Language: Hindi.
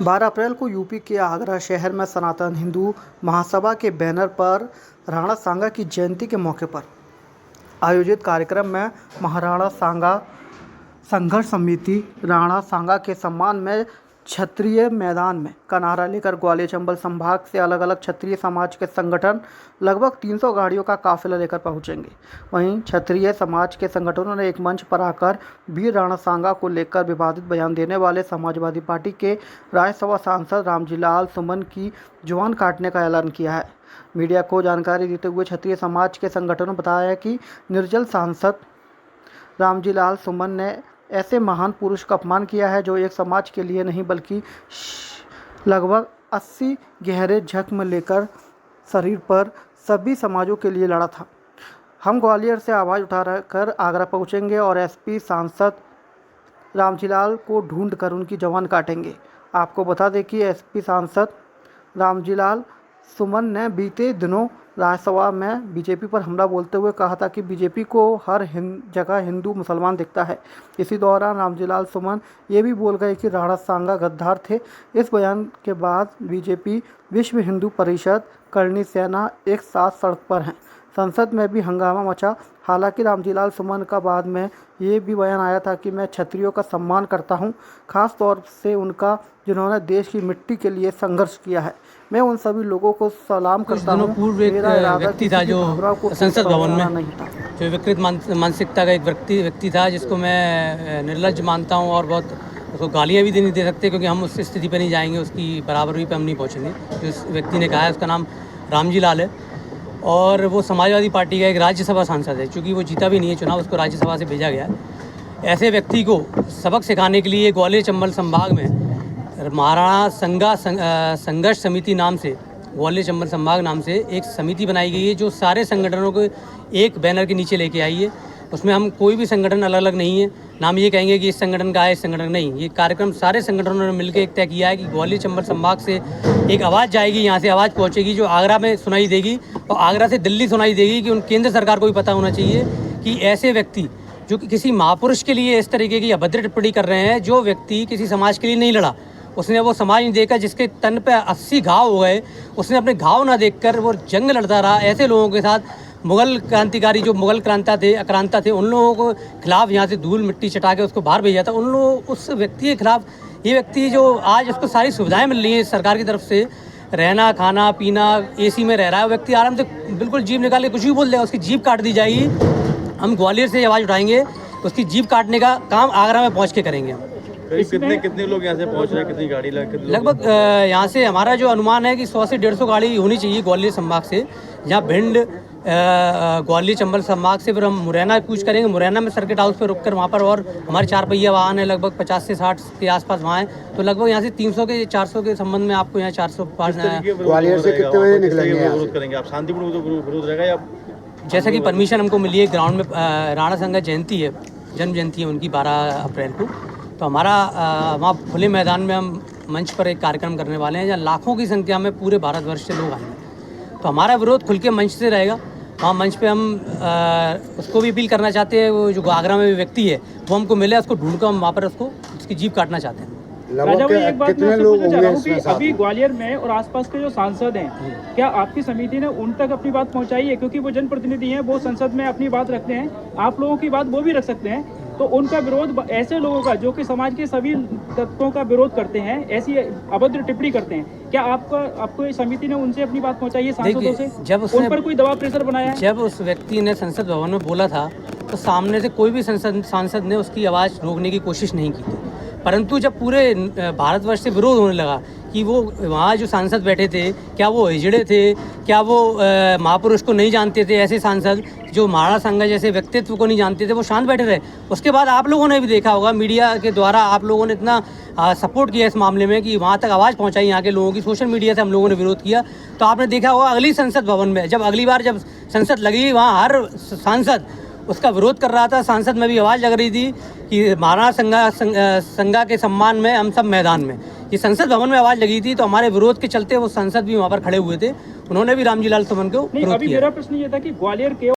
12 अप्रैल को यूपी के आगरा शहर में सनातन हिंदू महासभा के बैनर पर राणा सांगा की जयंती के मौके पर आयोजित कार्यक्रम में महाराणा सांगा संघर्ष समिति राणा सांगा के सम्मान में क्षत्रिय मैदान में का नारा लेकर ग्वालियर चंबल संभाग से अलग अलग क्षत्रिय समाज के संगठन लगभग 300 गाड़ियों का काफिला लेकर पहुंचेंगे। वहीं क्षत्रिय समाज के संगठनों ने एक मंच पर आकर वीर राणा सांगा को लेकर विवादित बयान देने वाले समाजवादी पार्टी के राज्यसभा सांसद रामजीलाल सुमन की जुबान काटने का ऐलान किया है। मीडिया को जानकारी देते हुए क्षत्रिय समाज के संगठनों ने बताया कि निर्दलीय सांसद रामजीलाल सुमन ने ऐसे महान पुरुष का अपमान किया है जो एक समाज के लिए नहीं बल्कि लगभग 80 गहरे जख्म लेकर शरीर पर सभी समाजों के लिए लड़ा था। हम ग्वालियर से आवाज़ उठाकर आगरा पहुंचेंगे और एसपी सांसद रामजीलाल को ढूंढकर उनकी जुबान काटेंगे। आपको बता दें कि एसपी सांसद रामजीलाल सुमन ने बीते दिनों राज्यसभा में बीजेपी पर हमला बोलते हुए कहा था कि बीजेपी को हर जगह हिंदू मुसलमान दिखता है। इसी दौरान रामजीलाल सुमन ये भी बोल गए कि राणा सांगा गद्दार थे। इस बयान के बाद बीजेपी, विश्व हिंदू परिषद, करणी सेना एक साथ सड़क पर हैं। संसद में भी हंगामा मचा। हालांकि रामजीलाल सुमन का बाद में ये भी बयान आया था कि मैं क्षत्रियों का सम्मान करता हूं, खास तौर से उनका जिन्होंने देश की मिट्टी के लिए संघर्ष किया है। मैं उन सभी लोगों को सलाम करता हूं। पूर्व एक व्यक्ति था जो संसद भवन में जो विकृत मानसिकता का एक व्यक्ति था जिसको मैं निर्लज्ज मानता हूं और बहुत उसको गालियाँ भी नहीं दे सकते क्योंकि हम उस स्थिति पर नहीं जाएंगे, उसकी बराबरी पे हम नहीं पहुँचेंगे। जो इस व्यक्ति ने कहा है उसका नाम रामजीलाल है और वो समाजवादी पार्टी का एक राज्यसभा सांसद है। चूँकि वो जीता भी नहीं है चुनाव, उसको राज्यसभा से भेजा गया है। ऐसे व्यक्ति को सबक सिखाने के लिए ग्वालियर चंबल संभाग में महाराणा सांगा संघर्ष समिति नाम से, ग्वालियर चंबल संभाग नाम से एक समिति बनाई गई है जो सारे संगठनों को एक बैनर के नीचे लेके आई है। उसमें हम कोई भी संगठन अलग अलग नहीं है, ना हम ये कहेंगे कि इस संगठन का है इस संगठन नहीं। ये कार्यक्रम सारे संगठनों ने मिलकर एक तय किया है कि ग्वालियर चंबल संभाग से एक आवाज़ जाएगी, यहाँ से आवाज़ पहुँचेगी जो आगरा में सुनाई देगी और आगरा से दिल्ली सुनाई देगी। कि उन केंद्र सरकार को भी पता होना चाहिए कि ऐसे व्यक्ति जो कि किसी महापुरुष के लिए इस तरीके की अभद्र टिप्पणी कर रहे हैं, जो व्यक्ति किसी समाज के लिए नहीं लड़ा, उसने वो समाज नहीं देखा, जिसके तन पे 80 घाव हो गए, उसने अपने घाव ना देखकर वो जंग लड़ता रहा। ऐसे लोगों के साथ मुगल क्रांतिकारी जो मुगल आक्रांता थे उन लोगों को खिलाफ यहाँ से धूल मिट्टी चटा के उसको बाहर भेजा था। उन लोग उस व्यक्ति के खिलाफ ये व्यक्ति जो आज उसको सारी सुविधाएं मिल रही हैं सरकार की तरफ से, रहना खाना पीना एसी में रह रहा है, वो व्यक्ति आराम से बिल्कुल जीभ निकाल के कुछ भी बोल देगा, उसकी जीभ काट दी जाएगी। हम ग्वालियर से आवाज़ उठाएंगे, उसकी जीभ काटने का काम आगरा में पहुँच के करेंगे हम। कितने लोग यहाँ से पहुँच रहे हैं, कितनी गाड़ी लगभग यहाँ से हमारा जो अनुमान है कि 100 से 150 गाड़ी होनी चाहिए ग्वालियर संभाग से। जहाँ भिंड ग्वालियर चंबल संभाग से फिर हम मुरैना कूच करेंगे। मुरैना में सर्किट हाउस पर रुककर वहाँ पर और हमारे 4 पहिया वाहन है लगभग 50 से 60 के आसपास वहाँ है। तो लगभग यहाँ से 300 के 400 के संबंध में आपको यहाँ 405 ग्वालियर से कितने बजे निकलेंगे, विरोध करेंगे आप? शांतिपूर्ण विरोध रहेगा या जैसा कि परमिशन हमको मिली है ग्राउंड में? राणा सांगा जयंती है, जन्म जयंती है उनकी 12 अप्रैल को। तो हमारा वहाँ खुले मैदान में हम मंच पर एक कार्यक्रम करने वाले हैं जहाँ लाखों की संख्या में पूरे भारतवर्ष से लोग आएंगे। तो हमारा विरोध खुल के मंच से रहेगा। वहाँ मंच पे हम उसको भी अपील करना चाहते हैं, वो जो आगरा में व्यक्ति है वो हमको मिले, उसको ढूंढ कर हम वहाँ पर उसकी जीभ काटना चाहते हैं। राजा भाई, एक बात मैं आपसे पूछना चाह रहा हूँ कि अभी ग्वालियर में और आसपास के जो सांसद हैं, क्या आपकी समिति ने उन तक अपनी बात पहुंचाई है? क्योंकि वो जनप्रतिनिधि हैं, वो संसद में अपनी बात रखते हैं, आप लोगों की बात वो भी रख सकते हैं। तो उनका विरोध ऐसे लोगों का जो कि समाज के सभी तत्वों का विरोध करते हैं, ऐसी अभद्र टिप्पणी करते हैं, क्या आपको समिति ने उनसे अपनी बात पहुंचाई है सांसदों से? जब उन पर कोई दबाव प्रेशर बनाया है? जब उस व्यक्ति ने संसद भवन में बोला था तो सामने से कोई भी सांसद ने उसकी आवाज़ रोकने की कोशिश नहीं की थी। परंतु जब पूरे भारतवर्ष से विरोध होने लगा कि वो वहाँ जो सांसद बैठे थे क्या वो हिजड़े थे, क्या वो महापुरुष को नहीं जानते थे, ऐसे सांसद जो महाराणा सांगा जैसे व्यक्तित्व को नहीं जानते थे, वो शांत बैठे रहे। उसके बाद आप लोगों ने भी देखा होगा, मीडिया के द्वारा आप लोगों ने इतना सपोर्ट किया इस मामले में कि वहाँ तक आवाज़ पहुँचाई यहाँ के लोगों की। सोशल मीडिया से हम लोगों ने विरोध किया। तो आपने देखा होगा अगली संसद भवन में जब अगली बार जब संसद लगी, वहाँ हर सांसद उसका विरोध कर रहा था। सांसद में भी आवाज़ लग रही थी कि महाराणा सांगा के सम्मान में हम सब मैदान में। ये संसद भवन में आवाज़ लगी थी तो हमारे विरोध के चलते वो सांसद भी वहाँ पर खड़े हुए थे। उन्होंने भी रामजीलाल सुमन को विरोध किया। मेरा प्रश्न ये था कि ग्वालियर के